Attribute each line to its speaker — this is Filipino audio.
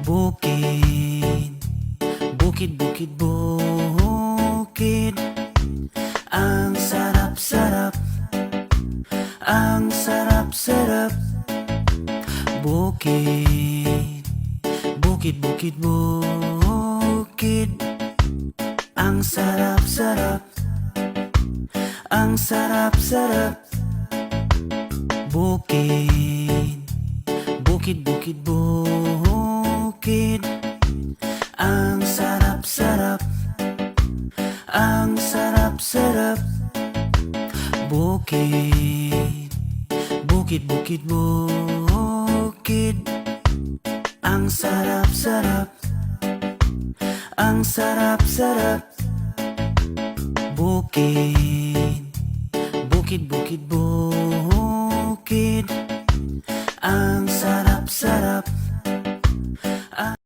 Speaker 1: Bukid, bukid, bukid, bukid. Ang sarap-sarap, ang sarap-sarap. Bukid, bukid, bukid, bukid. Ang sarap-sarap, ang sarap-sarap. Bukid, bukid, bukid, bukid. Ang sarap-sarap, ang sarap-sarap. Bukid, bukid, bukid, bukid. Ang sarap-sarap, ang sarap-sarap. Bukid, bukid, bukid, bukid. Ang sarap-sarap.